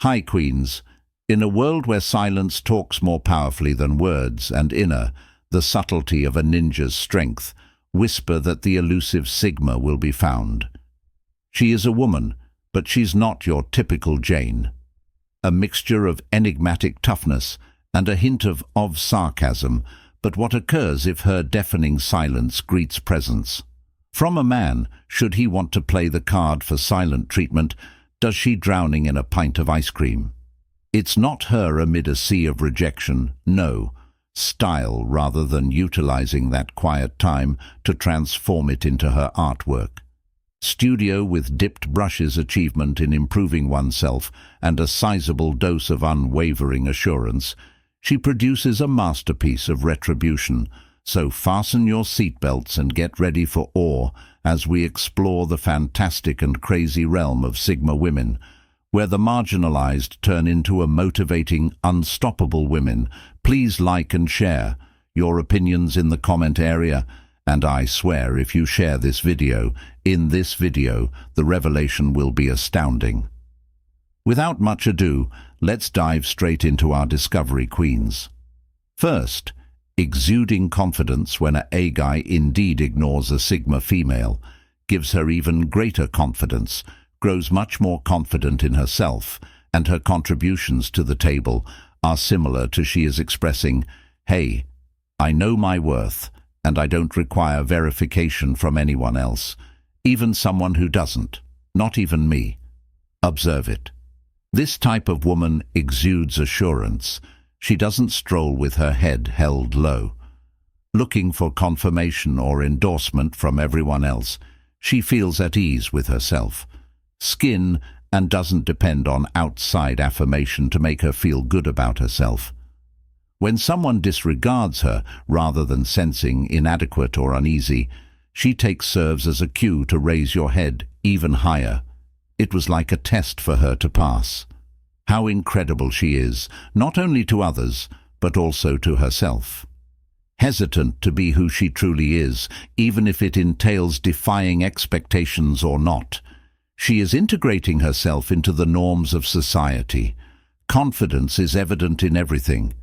Hi, Queens. In a world where silence talks more powerfully than words, and inner, the subtlety of a ninja's strength, whisper that the elusive Sigma will be found. She is a woman, but she's not your typical Jane. A mixture of enigmatic toughness and a hint of sarcasm, but what occurs if her deafening silence greets presence? From a man, should he want to play the card for silent treatment, does she drowning in a pint of ice cream? It's not her amid a sea of rejection, no. Style rather than utilizing that quiet time to transform it into her artwork. Studio with dipped brushes, achievement in improving oneself, and a sizable dose of unwavering assurance, she produces a masterpiece of retribution. So fasten your seatbelts and get ready for awe as we explore the fantastic and crazy realm of Sigma women, where the marginalized turn into a motivating, unstoppable women. Please like and share your opinions in the comment area, and I swear if you share this video, in this video, the revelation will be astounding. Without much ado, let's dive straight into our discovery queens. First, exuding confidence when a guy indeed ignores a Sigma female, gives her even greater confidence, grows much more confident in herself, and her contributions to the table are similar to she is expressing, "Hey, I know my worth, and I don't require verification from anyone else, even someone who doesn't, not even me." Observe it. This type of woman exudes assurance. She doesn't stroll with her head held low, looking for confirmation or endorsement from everyone else. She feels at ease with herself, skin, and doesn't depend on outside affirmation to make her feel good about herself. When someone disregards her, rather than sensing inadequate or uneasy, she serves as a cue to raise your head even higher. It was like a test for her to pass. How incredible she is, not only to others, but also to herself. Hesitant to be who she truly is, even if it entails defying expectations or not. She is integrating herself into the norms of society. Confidence is evident in everything,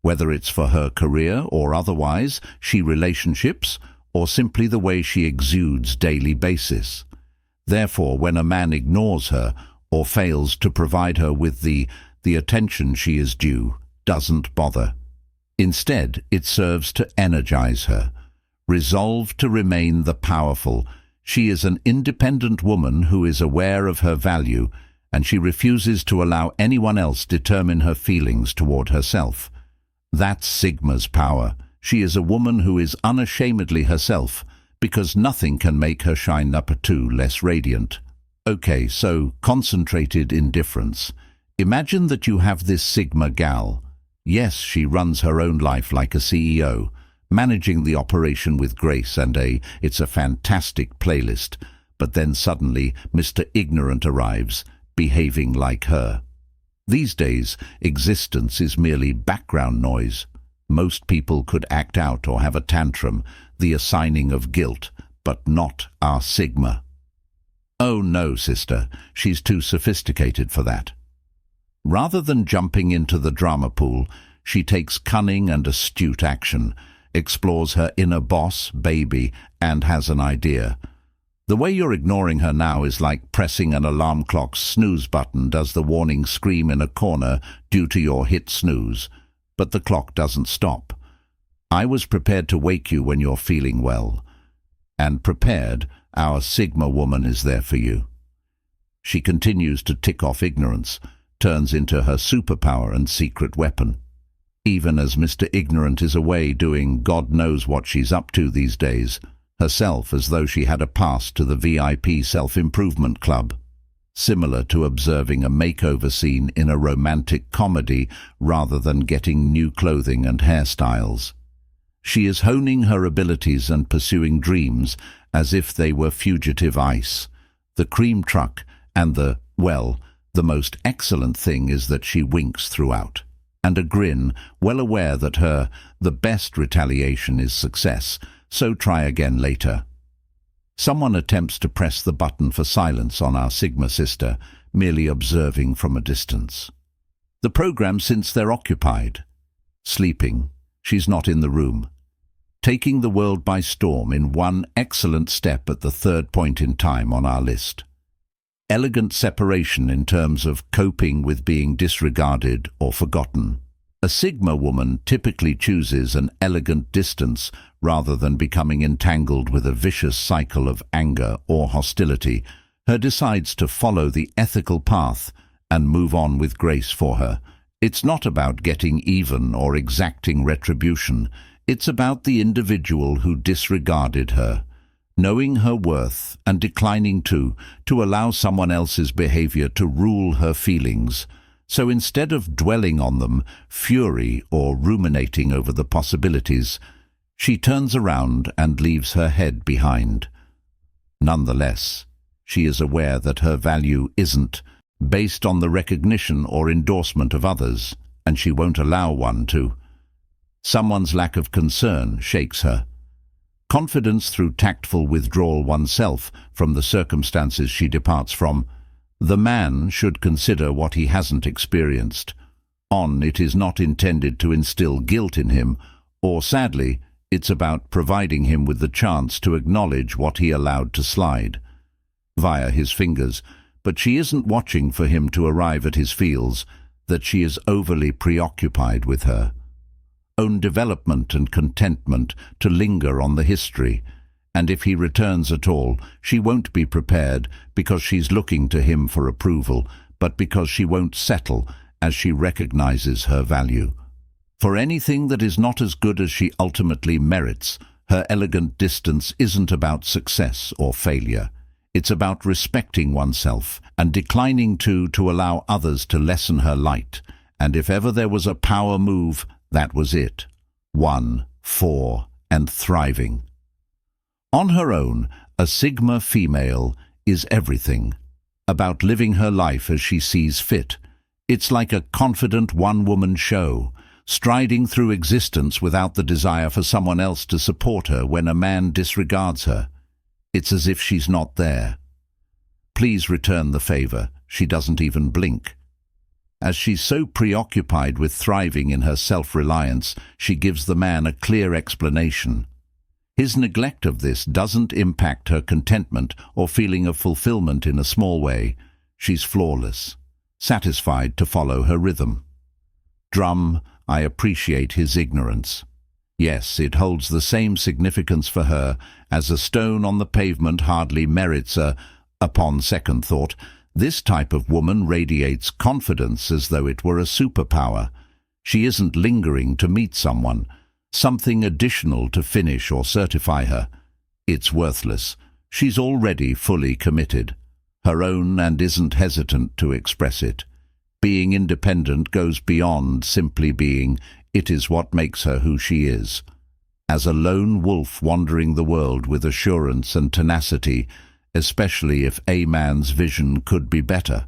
whether it's for her career or otherwise, relationships, or simply the way she exudes daily basis. Therefore, when a man ignores her or fails to provide her with the attention she is due, doesn't bother. Instead, it serves to energize her. Resolved to remain the powerful, she is an independent woman who is aware of her value, and she refuses to allow anyone else determine her feelings toward herself. That's Sigma's power. She is a woman who is unashamedly herself, because nothing can make her shine #2 less radiant. Okay, so concentrated indifference. Imagine that you have this Sigma gal. Yes, she runs her own life like a CEO, managing the operation with grace and it's a fantastic playlist, but then suddenly Mr. Ignorant arrives, behaving like her. These days, existence is merely background noise. Most people could act out or have a tantrum, the assigning of guilt, but not our Sigma. Oh no, sister, she's too sophisticated for that. Rather than jumping into the drama pool, she takes cunning and astute action, explores her inner boss, baby, and has an idea. The way you're ignoring her now is like pressing an alarm clock's snooze button does the warning scream in a corner due to your hit snooze, but the clock doesn't stop. I was prepared to wake you when you're feeling well. And prepared, our Sigma woman is there for you. She continues to tick off ignorance, turns into her superpower and secret weapon. Even as Mr. Ignorant is away doing God knows what she's up to these days, herself as though she had a pass to the VIP self-improvement club. Similar to observing a makeover scene in a romantic comedy rather than getting new clothing and hairstyles. She is honing her abilities and pursuing dreams as if they were fugitive ice. The cream truck and the most excellent thing is that she winks throughout. And a grin, well aware that the best retaliation is success, so try again later. Someone attempts to press the button for silence on our Sigma sister, merely observing from a distance. The program, since they're occupied. Sleeping, she's not in the room. Taking the world by storm in one excellent step at the third point in time on our list. Elegant separation in terms of coping with being disregarded or forgotten. A Sigma woman typically chooses an elegant distance rather than becoming entangled with a vicious cycle of anger or hostility. Her decides to follow the ethical path and move on with grace for her. It's not about getting even or exacting retribution. It's about the individual who disregarded her, knowing her worth and declining to allow someone else's behavior to rule her feelings. So instead of dwelling on them, fury or ruminating over the possibilities, she turns around and leaves her head behind. Nonetheless, she is aware that her value isn't based on the recognition or endorsement of others, and she won't allow one to. Someone's lack of concern shakes her. Confidence through tactful withdrawal oneself from the circumstances she departs from. The man should consider what he hasn't experienced. It is not intended to instill guilt in him, or sadly, it's about providing him with the chance to acknowledge what he allowed to slide via his fingers, but she isn't watching for him to arrive at his feels, that she is overly preoccupied with her own development and contentment to linger on the history, and if he returns at all, she won't be prepared because she's looking to him for approval, but because she won't settle as she recognizes her value. For anything that is not as good as she ultimately merits, her elegant distance isn't about success or failure. It's about respecting oneself and declining to allow others to lessen her light. And if ever there was a power move, that was it. 1, 4, and thriving. On her own, a Sigma female is everything. About living her life as she sees fit. It's like a confident one-woman show, striding through existence without the desire for someone else to support her when a man disregards her. It's as if she's not there. Please return the favor. She doesn't even blink. As she's so preoccupied with thriving in her self-reliance, she gives the man a clear explanation. His neglect of this doesn't impact her contentment or feeling of fulfillment in a small way. She's flawless, satisfied to follow her rhythm. Drum, I appreciate his ignorance. Yes, it holds the same significance for her as a stone on the pavement hardly merits upon second thought. This type of woman radiates confidence as though it were a superpower. She isn't lingering to meet someone, something additional to finish or certify her. It's worthless. She's already fully committed, her own, and isn't hesitant to express it. Being independent goes beyond simply being. It is what makes her who she is. As a lone wolf wandering the world with assurance and tenacity, especially if a man's vision could be better.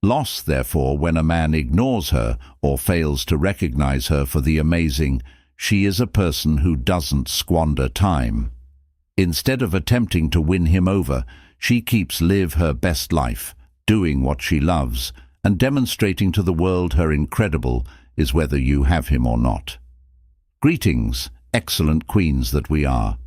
Loss, therefore, when a man ignores her or fails to recognize her for the amazing. She is a person who doesn't squander time. Instead of attempting to win him over, she keeps live her best life, doing what she loves, and demonstrating to the world her incredible is whether you have him or not. Greetings, excellent queens that we are.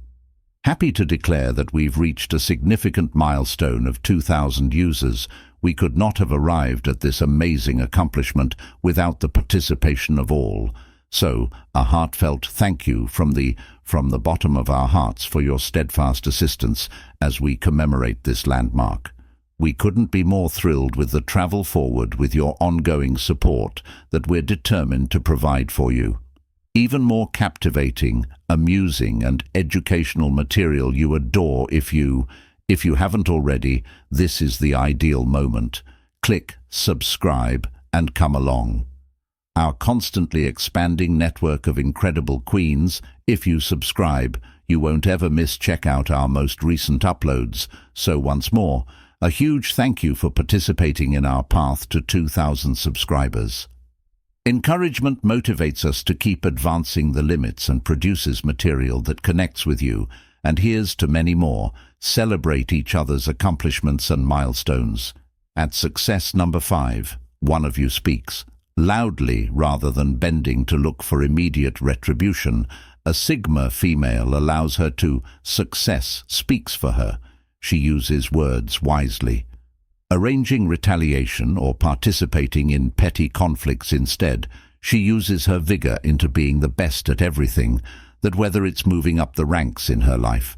Happy to declare that we've reached a significant milestone of 2,000 users. We could not have arrived at this amazing accomplishment without the participation of all. So, a heartfelt thank you from the bottom of our hearts for your steadfast assistance as we commemorate this landmark. We couldn't be more thrilled with the travel forward with your ongoing support that we're determined to provide for you. Even more captivating, amusing, and educational material you adore. If you haven't already, this is the ideal moment. Click subscribe and come along. Our constantly expanding network of incredible queens. If you subscribe, you won't ever miss. Check out our most recent uploads. So once more, a huge thank you for participating in our path to 2,000 subscribers. Encouragement motivates us to keep advancing the limits and produces material that connects with you, and here's to many more. Celebrate each other's accomplishments and milestones. At success number 5, one of you speaks. Loudly, rather than bending to look for immediate retribution, a Sigma female allows her to. Success speaks for her. She uses words wisely. Arranging retaliation or participating in petty conflicts instead, she uses her vigor into being the best at everything, that whether it's moving up the ranks in her life,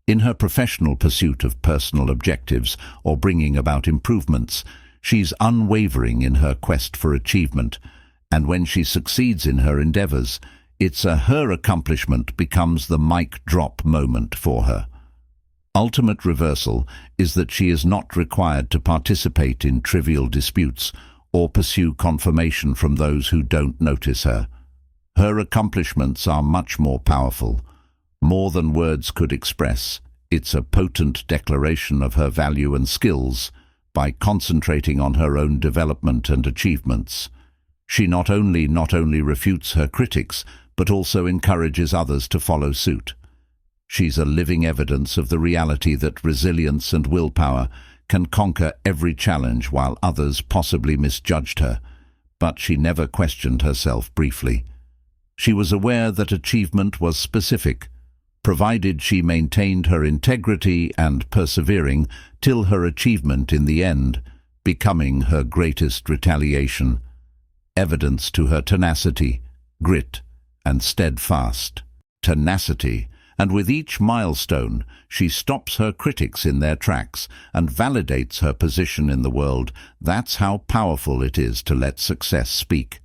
in her professional pursuit of personal objectives, or bringing about improvements, she's unwavering in her quest for achievement, and when she succeeds in her endeavors, her accomplishment becomes the mic drop moment for her. Ultimate reversal is that she is not required to participate in trivial disputes or pursue confirmation from those who don't notice her. Her accomplishments are much more powerful, more than words could express. It's a potent declaration of her value and skills. By concentrating on her own development and achievements, she not only refutes her critics, but also encourages others to follow suit. She's a living evidence of the reality that resilience and willpower can conquer every challenge while others possibly misjudged her. But she never questioned herself briefly. She was aware that achievement was specific, provided she maintained her integrity and persevering till her achievement in the end, becoming her greatest retaliation. Evidence to her tenacity, grit, and steadfast tenacity. And with each milestone, she stops her critics in their tracks and validates her position in the world. That's how powerful it is to let success speak.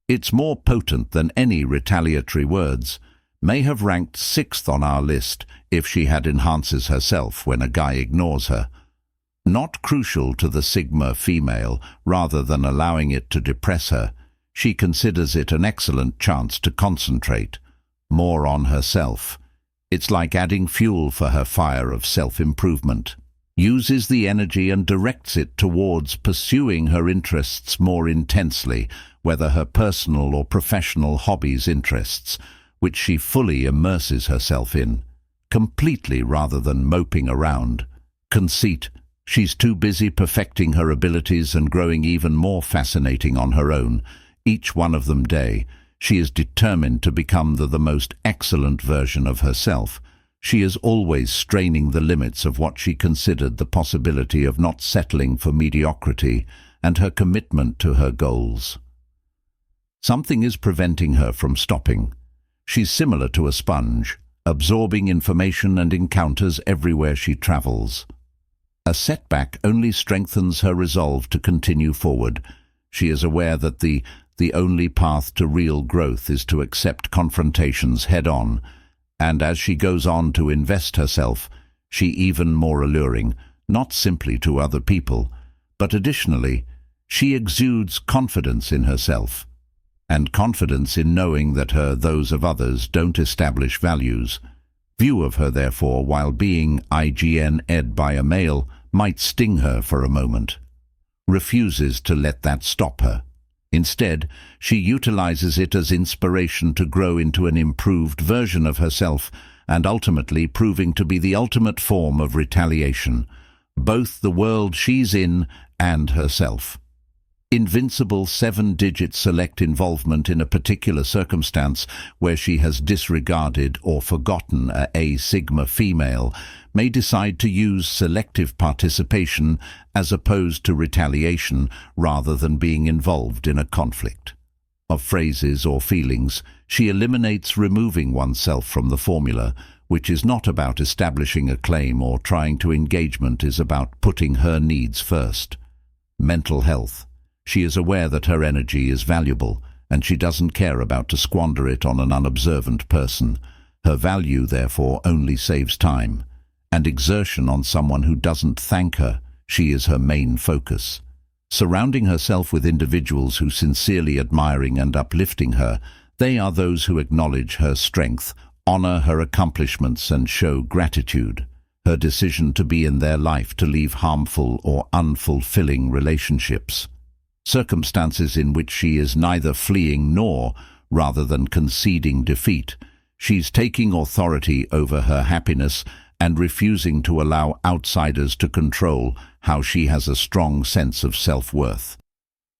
It's more potent than any retaliatory words. May have ranked 6th on our list if she had enhances herself when a guy ignores her. Not crucial to the Sigma female, rather than allowing it to depress her, she considers it an excellent chance to concentrate more on herself. It's like adding fuel for her fire of self-improvement. Uses the energy and directs it towards pursuing her interests more intensely, whether her personal or professional hobbies interests, which she fully immerses herself in, completely rather than moping around. Conceit. She's too busy perfecting her abilities and growing even more fascinating on her own, each one of them day. She is determined to become the most excellent version of herself. She is always straining the limits of what she considered the possibility of not settling for mediocrity and her commitment to her goals. Something is preventing her from stopping. She's similar to a sponge, absorbing information and encounters everywhere she travels. A setback only strengthens her resolve to continue forward. She is aware that the only path to real growth is to accept confrontations head-on, and as she goes on to invest herself, she even more alluring, not simply to other people, but additionally, she exudes confidence in herself, and confidence in knowing that those of others don't establish values. View of her, therefore, while being IGN-ed by a male, might sting her for a moment. Refuses to let that stop her. Instead, she utilizes it as inspiration to grow into an improved version of herself, and ultimately proving to be the ultimate form of retaliation, both the world she's in and herself. Invincible 7-digit select involvement in a particular circumstance where she has disregarded or forgotten a Sigma female may decide to use selective participation as opposed to retaliation rather than being involved in a conflict. Of phrases or feelings, she eliminates removing oneself from the formula, which is not about establishing a claim or trying to engagement, is about putting her needs first. Mental health. She is aware that her energy is valuable, and she doesn't care about to squander it on an unobservant person. Her value, therefore, only saves time and exertion on someone who doesn't thank her. She is her main focus. Surrounding herself with individuals who sincerely admiring and uplifting her, they are those who acknowledge her strength, honor her accomplishments, and show gratitude. Her decision to be in their life to leave harmful or unfulfilling relationships. Circumstances in which she is neither fleeing nor, rather than conceding defeat. She's taking authority over her happiness and refusing to allow outsiders to control how she has a strong sense of self-worth.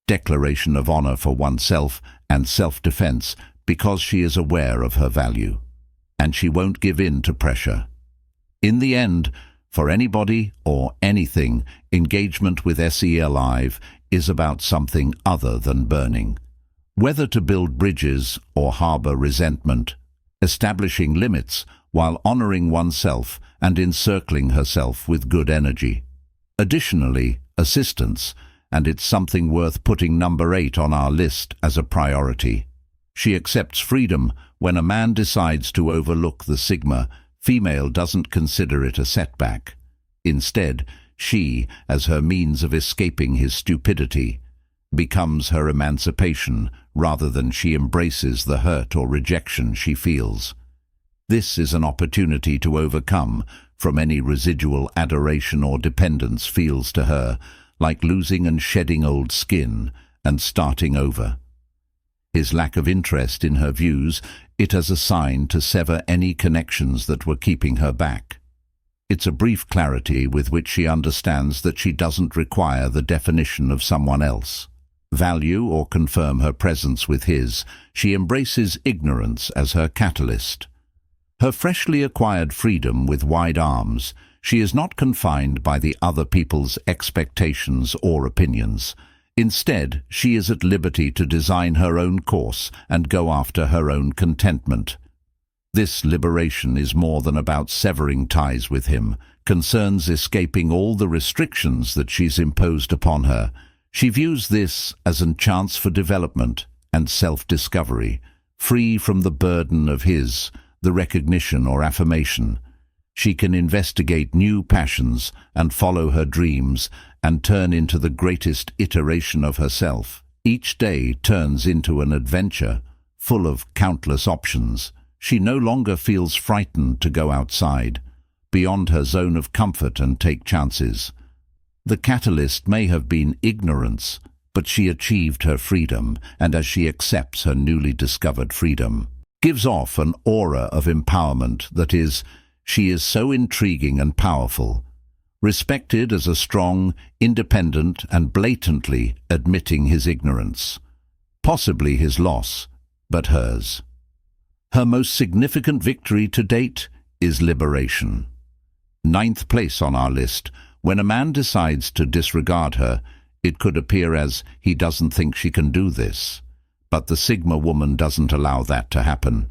Declaration of honor for oneself and self-defense because she is aware of her value. And she won't give in to pressure. In the end, for anybody or anything, engagement with SELive is about something other than burning. Whether to build bridges or harbor resentment, establishing limits while honoring oneself and encircling herself with good energy. Additionally, assistance, and it's something worth putting number 8 on our list as a priority. She accepts freedom when a man decides to overlook the sigma. Female doesn't consider it a setback. Instead, she, as her means of escaping his stupidity, becomes her emancipation rather than she embraces the hurt or rejection she feels. This is an opportunity to overcome from any residual adoration or dependence feels to her, like losing and shedding old skin and starting over. His lack of interest in her views, it as a sign to sever any connections that were keeping her back. It's a brief clarity with which she understands that she doesn't require the definition of someone else. Value or confirm her presence with his, she embraces ignorance as her catalyst. Her freshly acquired freedom with wide arms, she is not confined by the other people's expectations or opinions. Instead, she is at liberty to design her own course and go after her own contentment. This liberation is more than about severing ties with him, concerns escaping all the restrictions that she's imposed upon her. She views this as a chance for development and self-discovery, free from the burden of the recognition or affirmation. She can investigate new passions and follow her dreams and turn into the greatest iteration of herself. Each day turns into an adventure, full of countless options. She no longer feels frightened to go outside, beyond her zone of comfort and take chances. The catalyst may have been ignorance, but she achieved her freedom, and as she accepts her newly discovered freedom, gives off an aura of empowerment that is, she is so intriguing and powerful, respected as a strong, independent and blatantly admitting his ignorance. Possibly his loss, but hers. Her most significant victory to date is liberation. 9th place on our list. When a man decides to disregard her, it could appear as he doesn't think she can do this. But the Sigma woman doesn't allow that to happen.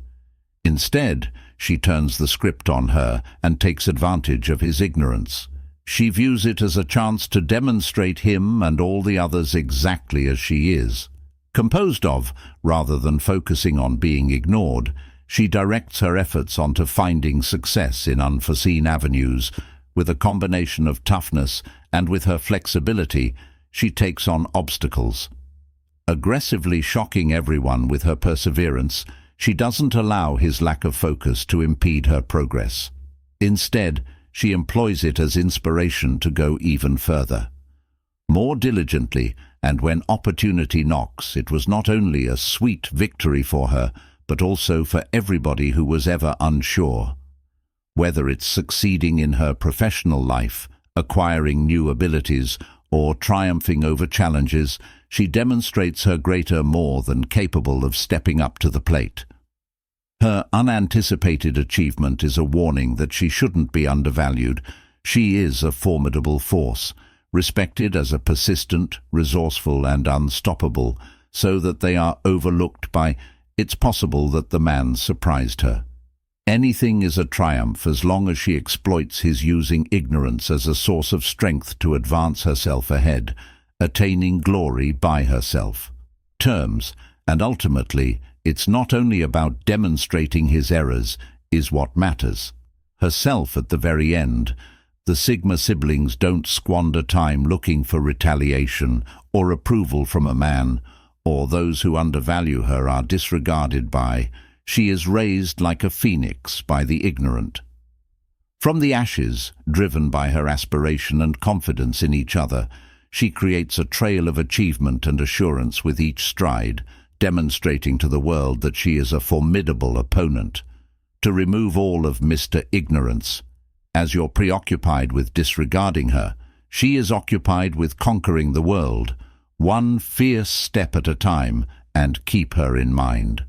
Instead, she turns the script on her and takes advantage of his ignorance. She views it as a chance to demonstrate him and all the others exactly as she is. Composed of, rather than focusing on being ignored, she directs her efforts onto finding success in unforeseen avenues. With a combination of toughness and with her flexibility, she takes on obstacles. Aggressively shocking everyone with her perseverance, she doesn't allow his lack of focus to impede her progress. Instead, she employs it as inspiration to go even further. More diligently, and when opportunity knocks, it was not only a sweet victory for her, but also for everybody who was ever unsure. Whether it's succeeding in her professional life, acquiring new abilities, or triumphing over challenges, she demonstrates her greater more than capable of stepping up to the plate. Her unanticipated achievement is a warning that she shouldn't be undervalued. She is a formidable force, respected as a persistent, resourceful and unstoppable, so that they are overlooked by, it's possible that the man surprised her. Anything is a triumph as long as she exploits his using ignorance as a source of strength to advance herself ahead, attaining glory by herself. Terms, and ultimately, it's not only about demonstrating his errors is what matters. Herself at the very end. The Sigma siblings don't squander time looking for retaliation or approval from a man, or those who undervalue her are disregarded by. She is raised like a phoenix by the ignorant. From the ashes, driven by her aspiration and confidence in each other, she creates a trail of achievement and assurance with each stride, demonstrating to the world that she is a formidable opponent. To remove all of Mr. Ignorance, as you're preoccupied with disregarding her. She is occupied with conquering the world, one fierce step at a time, and keep her in mind.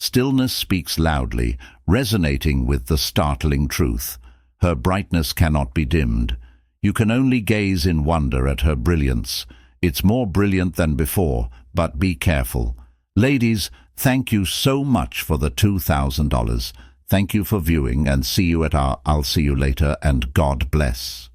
Stillness speaks loudly, resonating with the startling truth. Her brightness cannot be dimmed. You can only gaze in wonder at her brilliance. It's more brilliant than before, but be careful. Ladies, thank you so much for the $2,000. Thank you for viewing, and see you at our I'll see you later, and God bless.